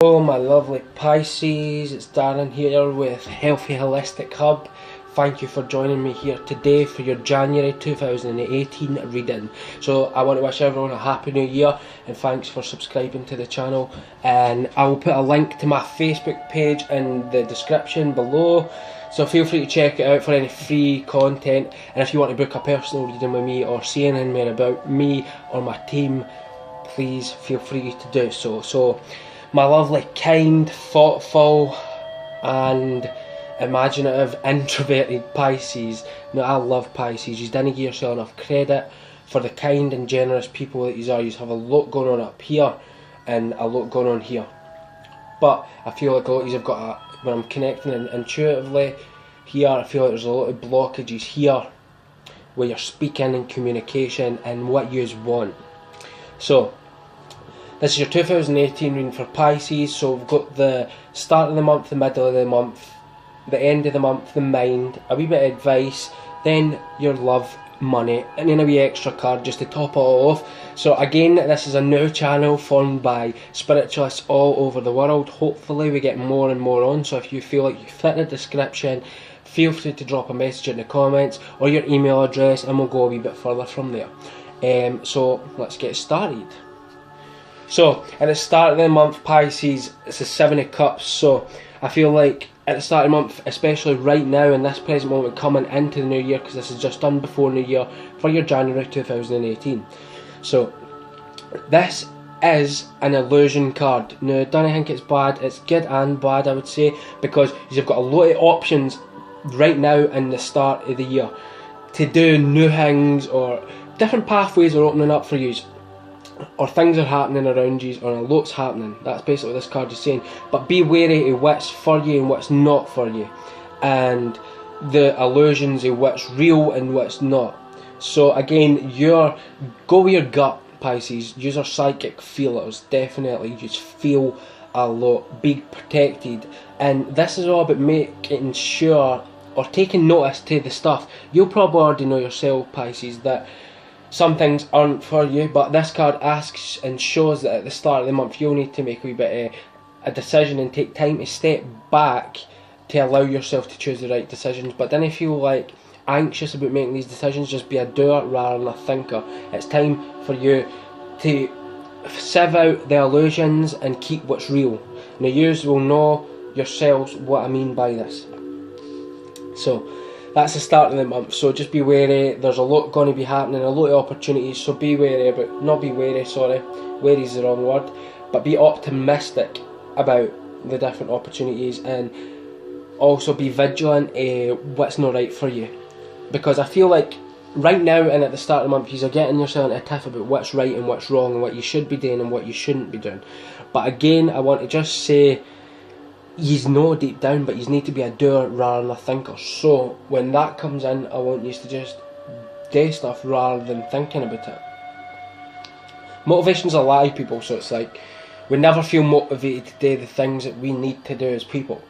Hello my lovely Pisces, it's Darren here with Healthy Holistic Hub. Thank you for joining me here today for your January 2018 reading. So I want to wish everyone a happy new year and thanks for subscribing to the channel, and I will put a link to my Facebook page in the description below, so feel free to check it out for any free content. And if you want to book a personal reading with me or see anything more about me or my team, please feel free to do so. So my lovely, kind, thoughtful and imaginative, introverted Pisces. Now, I love Pisces. You didn't give yourself enough credit for the kind and generous people that you are. You have a lot going on up here and a lot going on here. But I feel like a lot of you have got when I'm connecting intuitively here, I feel like there's a lot of blockages here where you're speaking and communication and what you want. So this is your 2018 reading for Pisces. So we've got the start of the month, the middle of the month, the end of the month, the mind, a wee bit of advice, then your love, money, and then a wee extra card just to top it all off. So again, this is a new channel formed by spiritualists all over the world. Hopefully we get more and more on, so if you feel like you fit the description, feel free to drop a message in the comments or your email address and we'll go a wee bit further from there. So let's get started. So at the start of the month, Pisces, it's the 7 of Cups. So I feel like at the start of the month, especially right now in this present moment coming into the new year, because this is just done before New Year for your January 2018. So this is an illusion card. Now, I don't think it's bad, it's good and bad, I would say, because you've got a lot of options right now in the start of the year to do new things, or different pathways are opening up for you, or things are happening around you, or a lot's happening. That's basically what this card is saying. But be wary of what's for you and what's not for you, and the illusions of what's real and what's not. So again, go with your gut, Pisces. Use your psychic feelers, definitely. Just feel a lot, be protected, and this is all about making sure or taking notice to the stuff. You'll probably already know yourself, Pisces, that some things aren't for you, but this card asks and shows that at the start of the month you'll need to make a wee bit of a decision and take time to step back to allow yourself to choose the right decisions. But then if you feel like anxious about making these decisions, just be a doer rather than a thinker. It's time for you to sieve out the illusions and keep what's real. Now you will know yourselves what I mean by this. So that's the start of the month, so just be wary. There's a lot going to be happening, a lot of opportunities, so be wary about, not be wary, sorry, wary is the wrong word, but be optimistic about the different opportunities, and also be vigilant what's not right for you. Because I feel like right now and at the start of the month you're getting yourself into a tiff about what's right and what's wrong and what you should be doing and what you shouldn't be doing. But again, I want to just say, you know deep down, but you need to be a doer rather than a thinker. So when that comes in, I want you to just do stuff rather than thinking about it. Motivation's a lie, people, so it's like we never feel motivated to do the things that we need to do as people,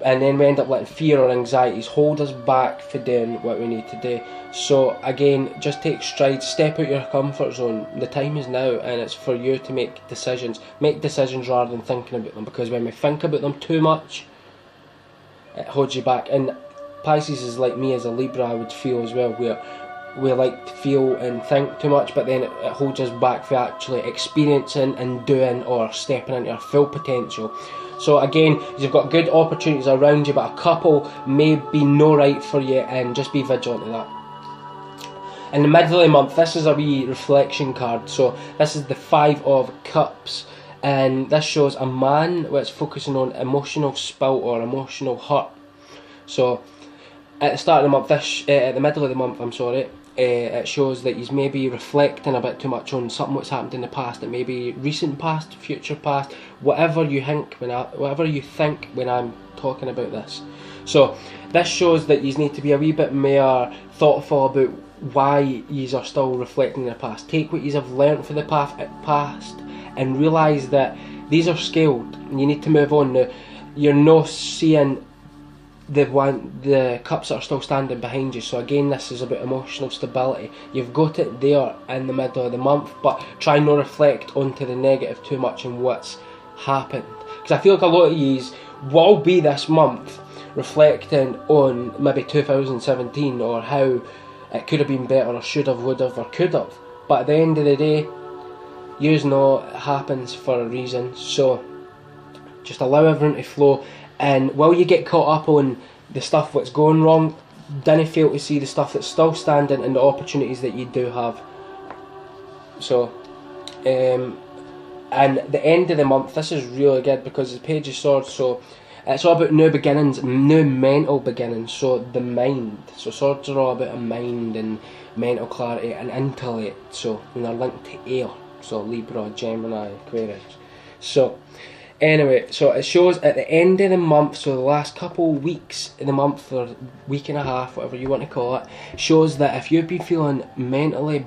and then we end up letting fear or anxieties hold us back for doing what we need to do. So again, just take strides, step out your comfort zone. The time is now, and it's for you to make decisions. Make decisions rather than thinking about them, because when we think about them too much, it holds you back. And Pisces is like me as a Libra, I would feel as well, where we like to feel and think too much, but then it holds us back for actually experiencing and doing or stepping into our full potential. So again, you've got good opportunities around you, but a couple may be no right for you, and just be vigilant of that. In the middle of the month, this is a wee reflection card. So this is the 5 of Cups, and this shows a man that's focusing on emotional spill or emotional hurt. So at the start of the month, at the middle of the month, I'm sorry, it shows that he's maybe reflecting a bit too much on something that's happened in the past. It may be recent past, future past, whatever you think when I'm talking about this. So this shows that you need to be a wee bit more thoughtful about why you are still reflecting in the past. Take what you have learnt from the past and realise that these are scaled and you need to move on. Now, you're not seeing the cups that are still standing behind you. So again, this is about emotional stability. You've got it there in the middle of the month, but try not reflect onto the negative too much and what's happened, Because I feel like a lot of yous will be this month reflecting on maybe 2017 or how it could have been better or should have, would have or could have. But at the end of the day, yous know it happens for a reason. So just allow everything to flow, and while you get caught up on the stuff that's going wrong, don't fail to see the stuff that's still standing and the opportunities that you do have. So and the end of the month, this is really good because it's Page of Swords, so it's all about new beginnings, new mental beginnings, so the mind. So swords are all about a mind and mental clarity and intellect, so and they're linked to air, so Libra, Gemini, Aquarius. So anyway, so it shows at the end of the month, so the last couple of weeks in the month, or week and a half, whatever you want to call it, shows that if you've been feeling mentally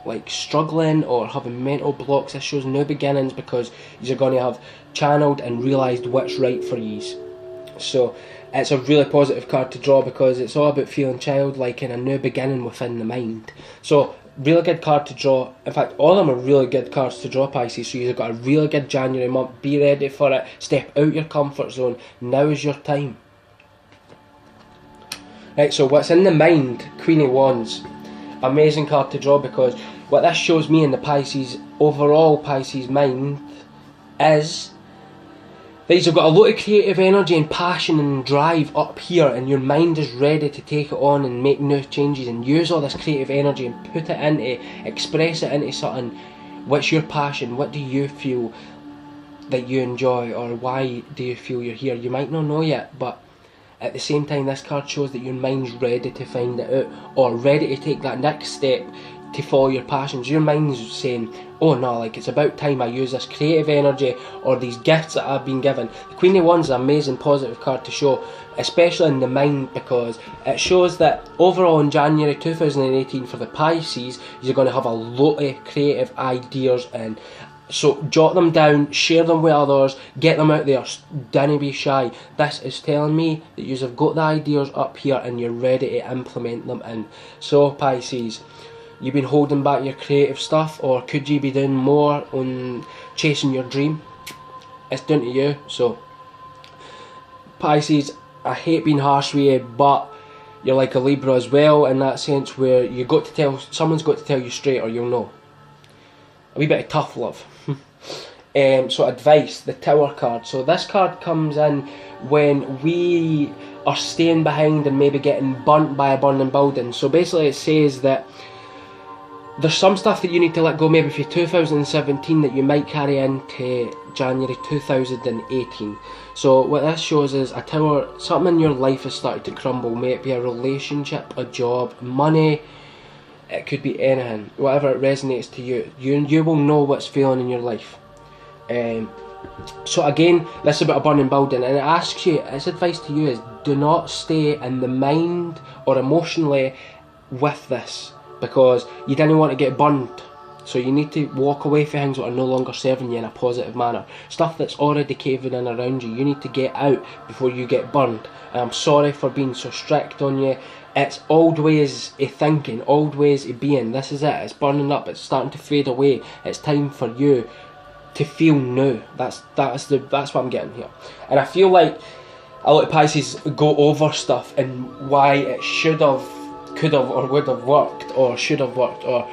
like struggling or having mental blocks, this shows new beginnings because you're going to have channeled and realised what's right for yous. So it's a really positive card to draw because it's all about feeling childlike and a new beginning within the mind. So really good card to draw. In fact, all of them are really good cards to draw, Pisces. So you've got a really good January month. Be ready for it. Step out your comfort zone. Now is your time. Right, so what's in the mind? Queen of Wands. Amazing card to draw because what this shows me in the Pisces, overall Pisces mind, is that you've got a lot of creative energy and passion and drive up here, and your mind is ready to take it on and make new changes and use all this creative energy and put it into, express it into something. What's your passion? What do you feel that you enjoy, or why do you feel you're here? You might not know yet, but at the same time this card shows that your mind's ready to find it out, or ready to take that next step to follow your passions. Your mind's saying, oh no, like it's about time I use this creative energy or these gifts that I've been given. The Queen of Wands is an amazing positive card to show, especially in the mind, because it shows that overall in January 2018 for the Pisces, you're going to have a lot of creative ideas, and so jot them down, share them with others, get them out there, don't be shy. This is telling me that you have got the ideas up here and you're ready to implement them in. So Pisces, you've been holding back your creative stuff, or could you be doing more on chasing your dream? It's down to you. So Pisces, I hate being harsh with you, but you're like a Libra as well, in that sense where you got to tell, someone's got to tell you straight or you'll know. A wee bit of tough love. So advice, the Tower card. So this card comes in when we are staying behind and maybe getting burnt by a burning building. So basically it says that there's some stuff that you need to let go maybe for 2017 that you might carry into January 2018. So what this shows is a tower, something in your life has started to crumble. May it be a relationship, a job, money, it could be anything. Whatever it resonates to you, you will know what's failing in your life. So again, this is about a burning building, and it asks you, its advice to you is, do not stay in the mind or emotionally with this, because you don't want to get burned. So you need to walk away from things that are no longer serving you in a positive manner. Stuff that's already caving in around you, you need to get out before you get burned. And I'm sorry for being so strict on you. It's old ways of thinking, old ways of being. This is it, it's burning up, it's starting to fade away. It's time for you to feel new. That's what I'm getting here. And I feel like a lot of Pisces go over stuff and why it should have, could have, or would have worked, or should have worked, or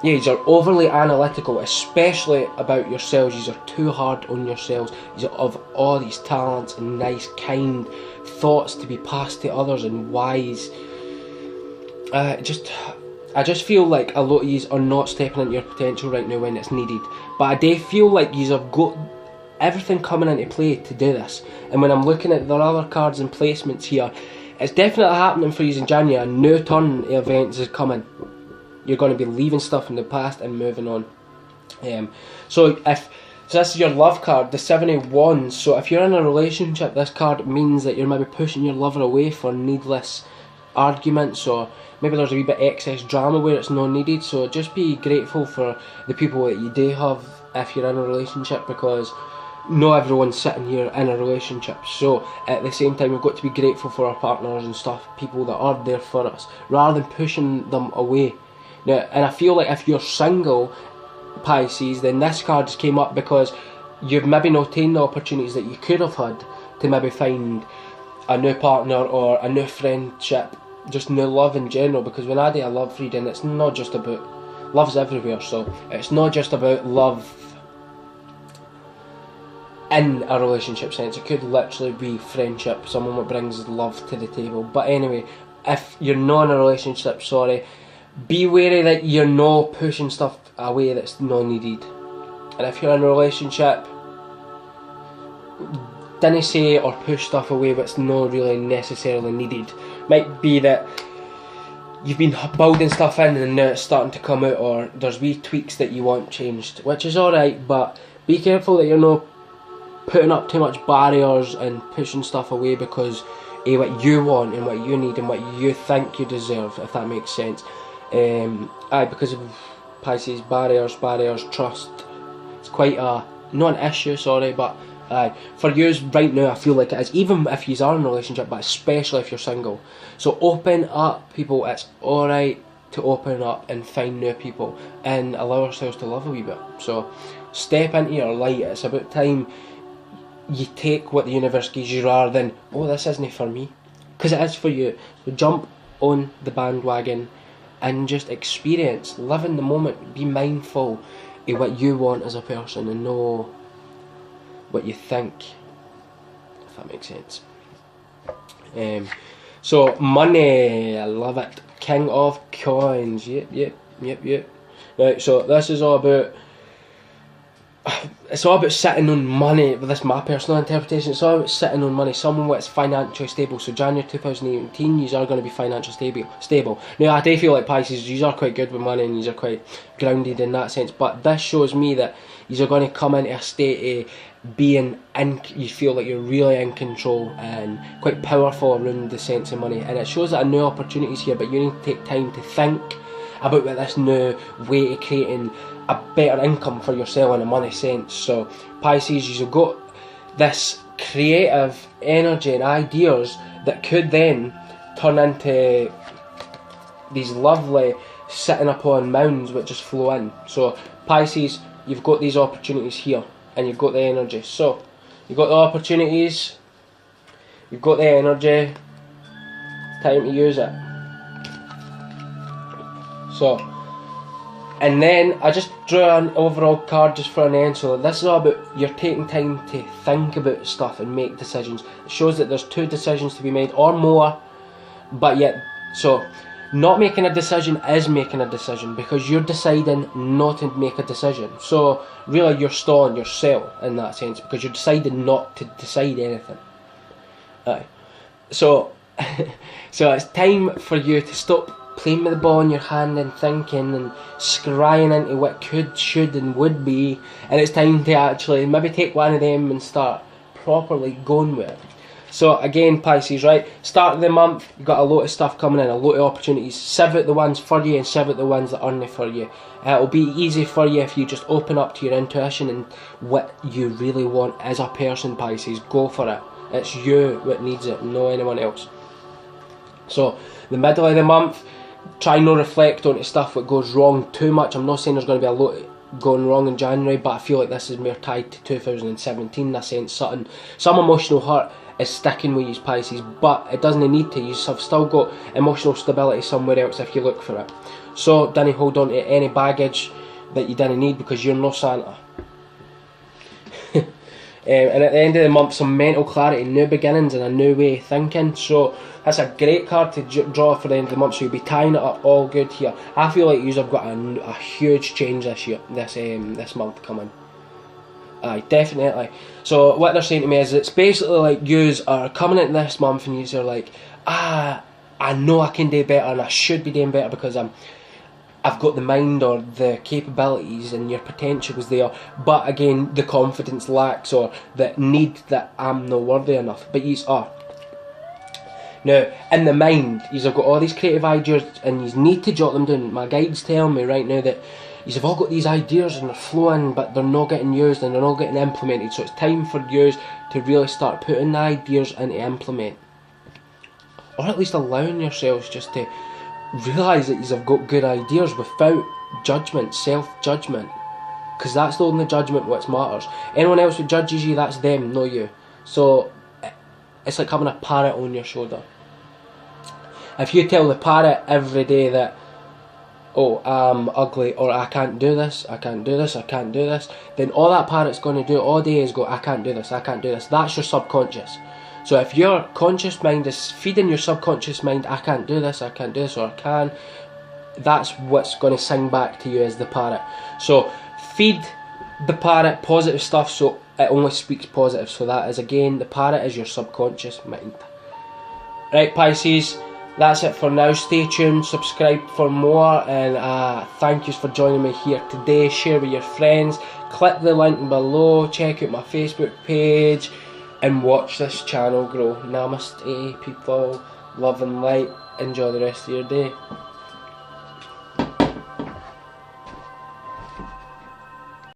yeah, you're overly analytical, especially about yourselves. You're too hard on yourselves. You have all these talents and nice, kind thoughts to be passed to others and wise. I just feel like a lot of yous are not stepping into your potential right now when it's needed. But I do feel like yous have got everything coming into play to do this. And when I'm looking at the other cards and placements here, it's definitely happening for yous in January. A new turn of events is coming. You're going to be leaving stuff in the past and moving on. So this is your love card, the Seven of Wands. So if you're in a relationship, this card means that you're maybe pushing your lover away for needless arguments, or maybe there's a wee bit of excess drama where it's not needed. So just be grateful for the people that you do have if you're in a relationship, because not everyone's sitting here in a relationship. So at the same time, we've got to be grateful for our partners and stuff, people that are there for us, rather than pushing them away. Now, and I feel like if you're single, Pisces, then this card just came up because you've maybe not taken the opportunities that you could have had to maybe find a new partner or a new friendship, just new love in general. Because when I do a love reading, it's not just about, love's everywhere, so it's not just about love in a relationship sense. It could literally be friendship, someone that brings love to the table. But anyway, if you're not in a relationship, sorry, be wary that you're not pushing stuff away that's not needed. And if you're in a relationship, don't say or push stuff away that's not really necessarily needed. Might be that you've been building stuff in and now it's starting to come out, or there's wee tweaks that you want changed, which is alright, but be careful that you're not putting up too much barriers and pushing stuff away because of what you want and what you need and what you think you deserve, if that makes sense. Because of Pisces, barriers, trust, it's quite a, not an issue, sorry, but for you right now I feel like it is, even if you are in a relationship, but especially if you're single. So open up, people. It's alright to open up and find new people and allow ourselves to love a wee bit. So step into your light. It's about time you take what the universe gives you rather than, oh, this isn't for me, because it is for you. So jump on the bandwagon and just experience, live in the moment, be mindful of what you want as a person and know what you think, if that makes sense. So money, I love it. King of coins, yep. Right, so this is all about, it's all about sitting on money. But this is my personal interpretation. It's all about sitting on money. Someone that's financially stable. So January 2018, you are going to be financially stable. Now I do feel like Pisces, you are quite good with money and you are quite grounded in that sense. But this shows me that you are going to come into a state of being in, you feel like you're really in control and quite powerful around the sense of money. And it shows that a new opportunities here, but you need to take time to think about this new way of creating a better income for yourself in a money sense. So Pisces, you've got this creative energy and ideas that could then turn into these lovely sitting upon mounds which just flow in. So Pisces, you've got these opportunities here and you've got the energy. So you've got the opportunities, you've got the energy, time to use it. So, and then I just drew an overall card just for an end. So this is all about you're taking time to think about stuff and make decisions. It shows that there's 2 decisions to be made or more, but yet, so not making a decision is making a decision because you're deciding not to make a decision. So really you're stalling yourself in that sense because you're deciding not to decide anything. So, so it's time for you to stop playing with the ball in your hand and thinking and scrying into what could, should and would be, and it's time to actually maybe take one of them and start properly going with it. So again, Pisces, right, start of the month, you've got a lot of stuff coming in, a lot of opportunities. Sieve out the ones for you and sieve out the ones that aren't for you. It'll be easy for you if you just open up to your intuition and what you really want as a person, Pisces. Go for it. It's you what needs it, no anyone else. So the middle of the month, try not reflect on stuff that goes wrong too much. I'm not saying there's going to be a lot going wrong in January, but I feel like this is more tied to 2017 in a sense. Some emotional hurt is sticking with you, Pisces, but it doesn't need to. You have still got emotional stability somewhere else if you look for it. So don't hold on to any baggage that you didn't need because you're not Santa. And at the end of the month, some mental clarity, new beginnings and a new way of thinking. So that's a great card to draw for the end of the month. So you'll be tying it up all good here. I feel like you have got a huge change this year, this month coming. Aye, definitely. So what they're saying to me is it's basically like yous are coming into this month and yous are like, I know I can do better and I should be doing better because I've got the mind or the capabilities and your potential is there, but again the confidence lacks or the need that I'm not worthy enough. But yous are. Now, in the mind, yous have got all these creative ideas and yous need to jot them down. My guides tell me right now that yous have all got these ideas and they're flowing, but they're not getting used and they're not getting implemented. So it's time for yous to really start putting the ideas into implement. Or at least allowing yourselves just to realise that you have got good ideas without judgment, self-judgment. because that's the only judgment what matters. Anyone else who judges you, that's them, not you. So it's like having a parrot on your shoulder. If you tell the parrot every day that, oh, I'm ugly, or I can't do this, I can't do this, I can't do this, then all that parrot's going to do all day is go, I can't do this, I can't do this. That's your subconscious. So if your conscious mind is feeding your subconscious mind, I can't do this, I can't do this, or I can, that's what's going to sing back to you as the parrot. So feed the parrot positive stuff so it only speaks positive. So that is, again, the parrot is your subconscious mind. Right, Pisces, that's it for now. Stay tuned, subscribe for more, and thank you for joining me here today. Share with your friends, click the link below, check out my Facebook page, and watch this channel grow. Namaste, people. Love and light. Enjoy the rest of your day.